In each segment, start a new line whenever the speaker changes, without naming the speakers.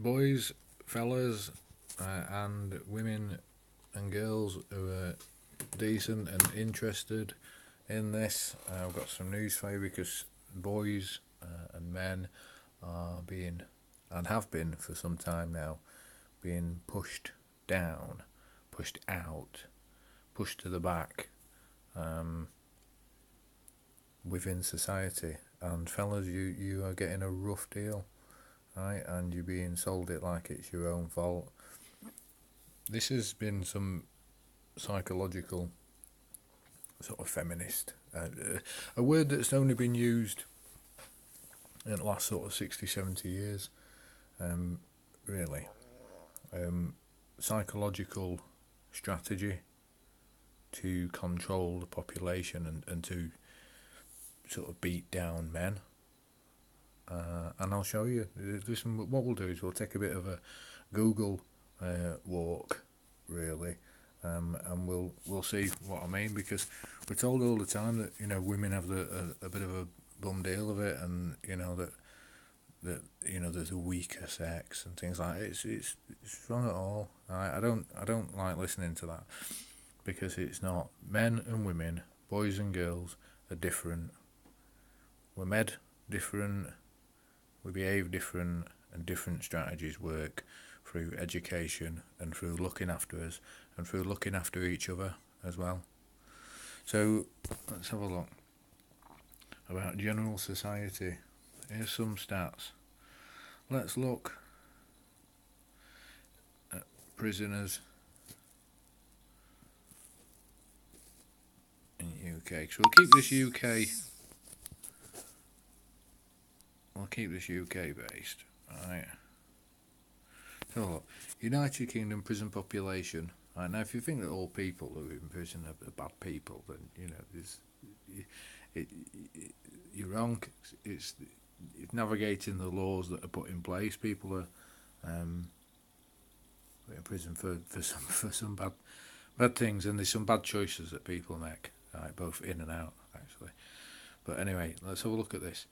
boys, fellas, and women and girls who are decent and interested in this. I've got some news for you because boys and men are being, and have been for some time now, being pushed down, pushed out, pushed to the back within society. And fellas, you are getting a rough deal, right? And you're being sold it like it's your own fault. This has been some psychological sort of feminist, a word that's only been used in the last sort of 60, 70 years, really. Psychological strategy to control the population and to sort of beat down men. And I'll show you. Listen, what we'll do is we'll take a bit of a Google walk, really, and we'll see what I mean, because we're told all the time that women have a bit of a bum deal of it, and that there's a weaker sex and things like that. It's wrong at all. I don't like listening to that, because it's not. Men and women, boys and girls are different. We're made different. We behave different, and different strategies work through education and through looking after us and through looking after each other as well. So let's have a look about general society. Here's some stats. Let's look at prisoners in the UK. So we'll keep this UK. We'll keep this UK based, right? So look, United Kingdom prison population. Right, now, if you think that all people who are in prison are bad people, then you're wrong. It's navigating the laws that are put in place. People are in prison for some bad things, and there's some bad choices that people make, right, both in and out, actually. But anyway, let's have a look at this.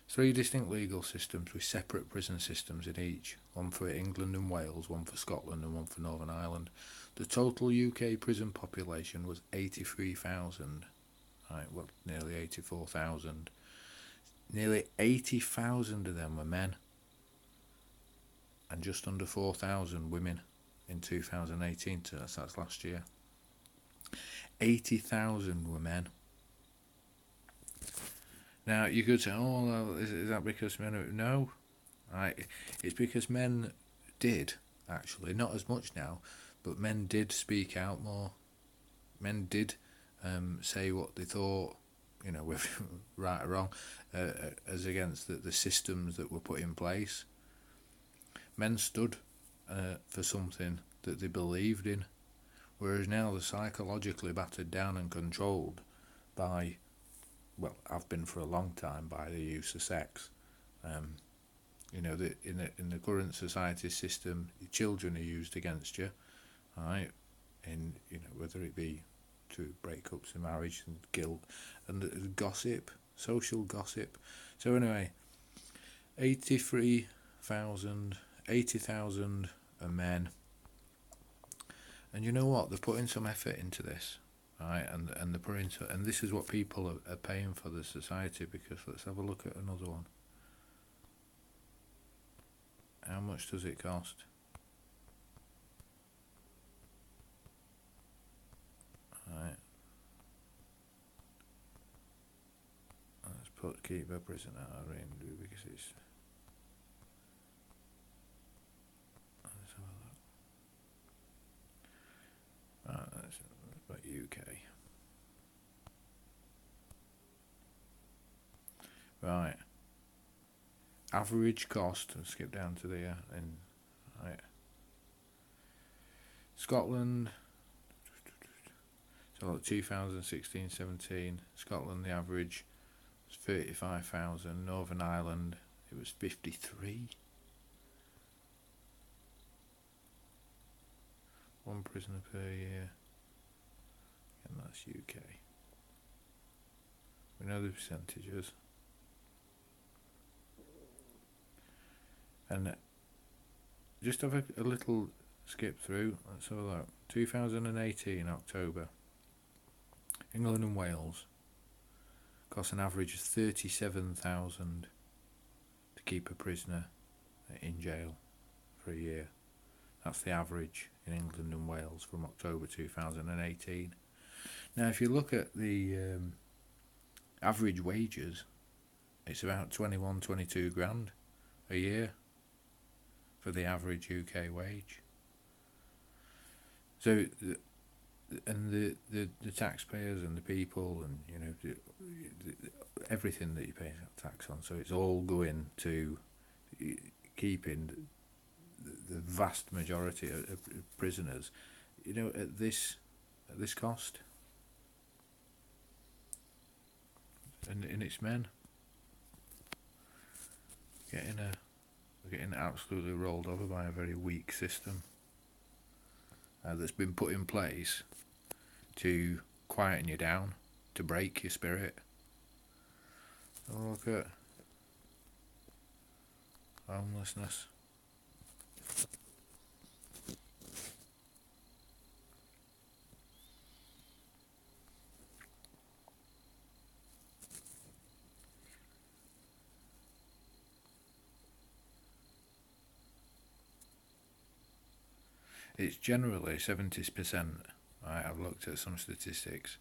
3 distinct legal systems with separate prison systems in each, one for England and Wales, one for Scotland and one for Northern Ireland. The total UK prison population was 83,000, right, well, nearly 84,000. Nearly 80,000 of them were men, and just under 4,000 women in 2018, so that's last year. 80,000 were men. Now, you could say, oh, well, is that because men are... No. Right. It's because men did, actually. Not as much now, but men did speak out more. Men did say what they thought, whether right or wrong, as against the systems that were put in place. Men stood for something that they believed in, whereas now they're psychologically battered down and controlled by... well, I've been for a long time, by the use of sex. In the current society system, children are used against you, right? In whether it be to breakups in marriage and guilt and gossip, social gossip. So anyway, 80,000 are men, and you know what? They're putting some effort into this. Right, and the and this is what people are paying for the society, because let's have a look at another one. How much does it cost? Right. Let's keep a prison out of range, because it's... Let's have a look. Right, that's about UK. Right. Average cost, let's skip down to there, right. Scotland, so like 2016-17, Scotland, the average was 35,000. Northern Ireland, it was 53. One prisoner per year, and that's UK. We know the percentages. And just have a little skip through. Let's have a look. 2018 October. England and Wales cost an average of 37,000 to keep a prisoner in jail for a year. That's the average in England and Wales from October 2018. Now, if you look at the average wages, it's about 21-22 grand a year for the average UK wage. So, and the taxpayers and the people and, you know, everything that you pay tax on, so it's all going to keeping the vast majority of prisoners, you know, at this cost. And it's men getting absolutely rolled over by a very weak system that's been put in place to quieten you down, to break your spirit. Oh, look at homelessness. It's generally 70%. Right, I've looked at some statistics.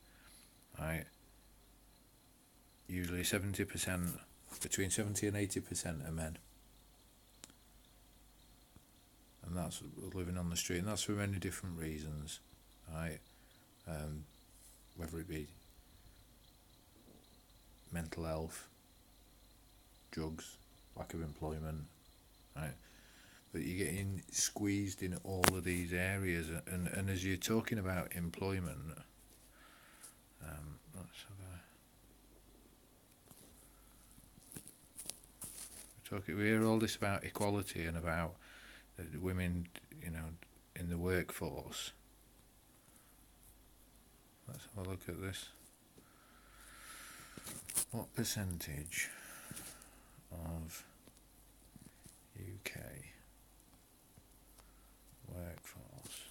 Right, usually 70%, between 70 and 80% are men, and that's living on the street, and that's for many different reasons. Right, whether it be mental health, drugs, lack of employment. Right. But you're getting squeezed in all of these areas, and as you're talking about employment, we hear all this about equality and about women, you know, in the workforce. Let's have a look at this. What percentage of UK workforce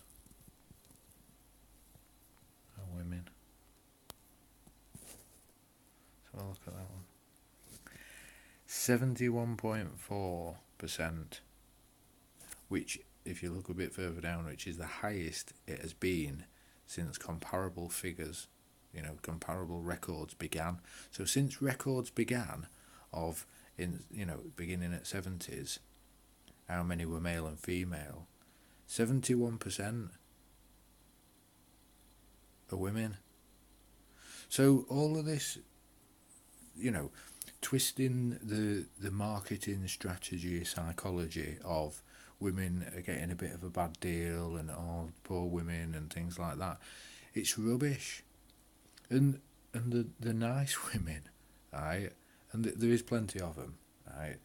are women? So I'll look at that one. 71.4%, which, if you look a bit further down, which is the highest it has been since comparable figures, you know, comparable records began. So since records began of, beginning at 70s, how many were male and female, 71% are women. So all of this, you know, twisting the marketing strategy, psychology of women are getting a bit of a bad deal and all poor women and things like that, it's rubbish. And the nice women, right, and there is plenty of them, right,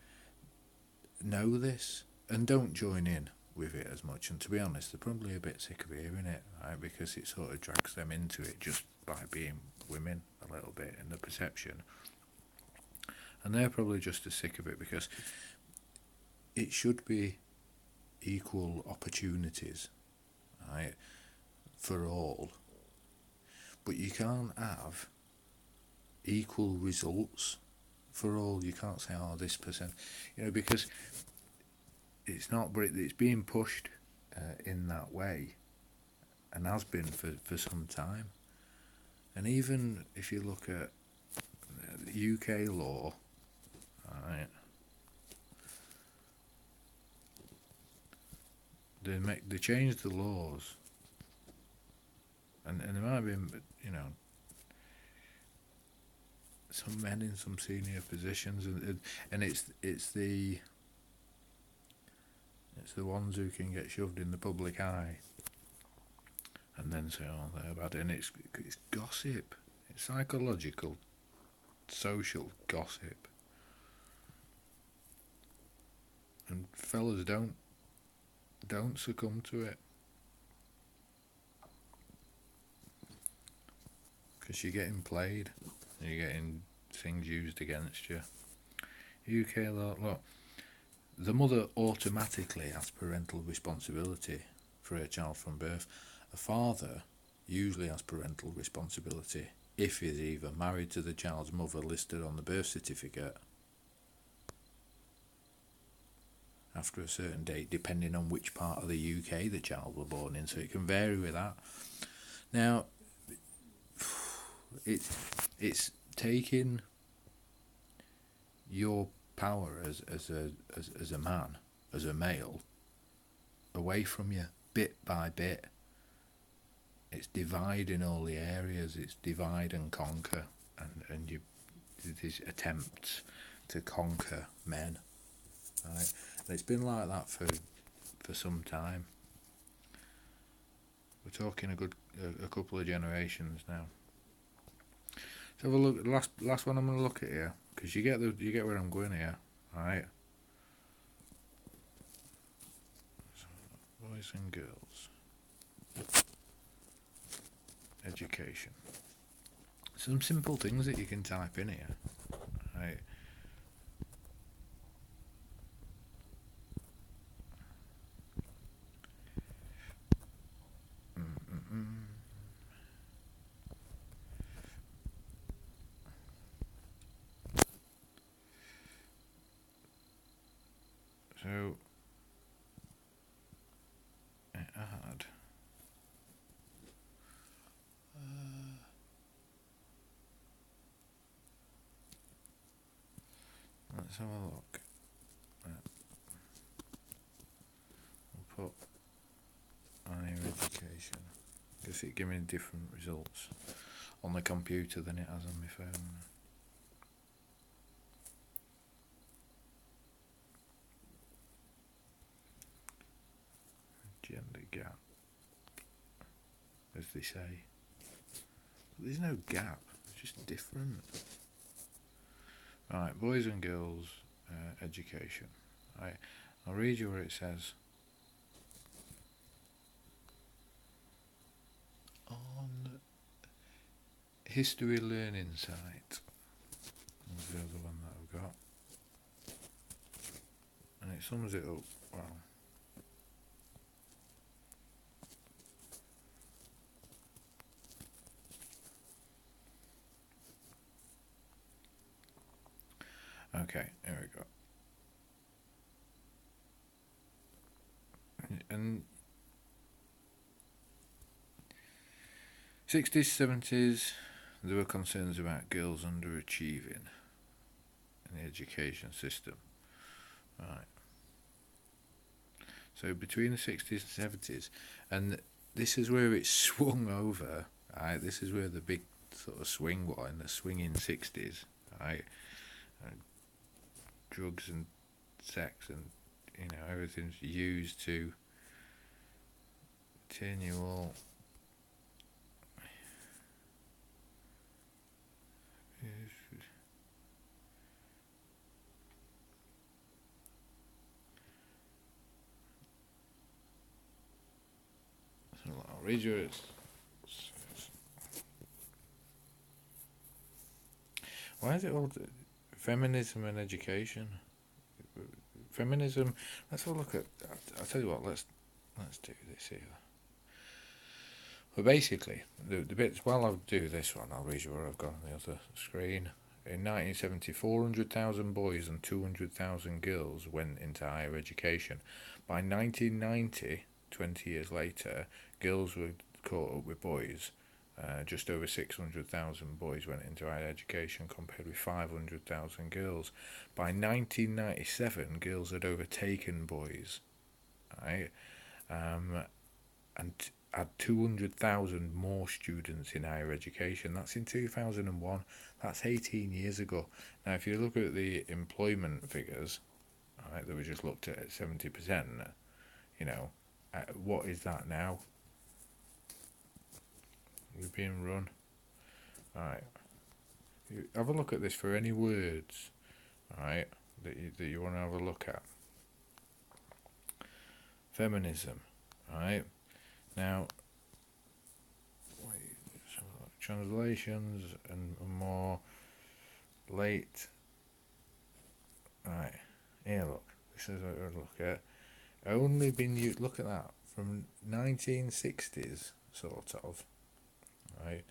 know this and don't join in with it as much. And to be honest, they're probably a bit sick of hearing it, right, because it sort of drags them into it just by being women a little bit in the perception. And they're probably just as sick of it, because it should be equal opportunities, right, for all. But you can't have equal results for all. You can't say, oh, this percent, you know, because it's not, but it's being pushed in that way, and has been for some time. And even if you look at UK law, right, they changed the laws, and there might be, you know, some men in some senior positions, and it's the ones who can get shoved in the public eye and then say, oh, they're bad. And it's gossip. It's psychological, social gossip. And fellas, don't succumb to it, because you're getting played. You're getting things used against you. UK law, look, the mother automatically has parental responsibility for her child from birth. A father usually has parental responsibility if he's either married to the child's mother listed on the birth certificate after a certain date, depending on which part of the UK the child was born in, so it can vary with that. Now, it's taking your power as a man, as a male, away from you bit by bit. It's dividing all the areas. It's divide and conquer, and these attempts to conquer men. Right? And it's been like that for some time. We're talking a couple of generations now. So have a look. Last one I'm going to look at here, because you get where I'm going here, right? So, boys and girls, education. Some simple things that you can type in here, right? So it had let's have a look. We'll put higher education, because it gave me different results on the computer than it has on my phone. Gender gap, as they say. But there's no gap, it's just different. Right, boys and girls education. Right, I'll read you where it says. On history learning site. That's the other one that I've got. And it sums it up well. Okay, here we go. And 60s, 70s, there were concerns about girls underachieving in the education system. Right. So between the 60s and 70s, and this is where it swung over, right? This is where the big sort of swing was in the swinging 60s, right? Drugs and sex and, everything's used to turn you all so I'll read you it. Why is it all feminism and education? Feminism. Let's have a look at. I'll tell you what. Let's do this here. Well, basically, the bits. While I do this one, I'll read you what I've got on the other screen. In 1970, 400,000 boys and 200,000 girls went into higher education. By 1990, 20 years later, girls were caught up with boys. Just over 600,000 boys went into higher education compared with 500,000 girls. By 1997, girls had overtaken boys, right? And had 200,000 more students in higher education. That's in 2001. That's 18 years ago. Now, if you look at the employment figures, right, that we just looked at 70%, what is that now? We're being run. Alright. Have a look at this for any words, alright, that you want to have a look at. Feminism, alright. Now, translations and more late. Alright, here look. This is what I look at. Only been used. Look at that, from 1960s, sort of, right?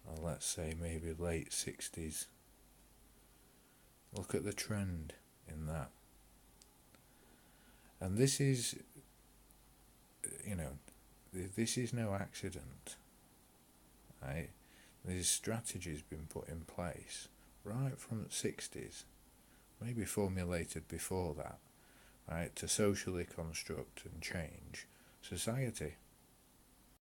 Or let's say maybe late 60s. Look at the trend in that. And this is, this is no accident, right? These strategies been put in place right from the 60s, maybe formulated before that, right, to socially construct and change society.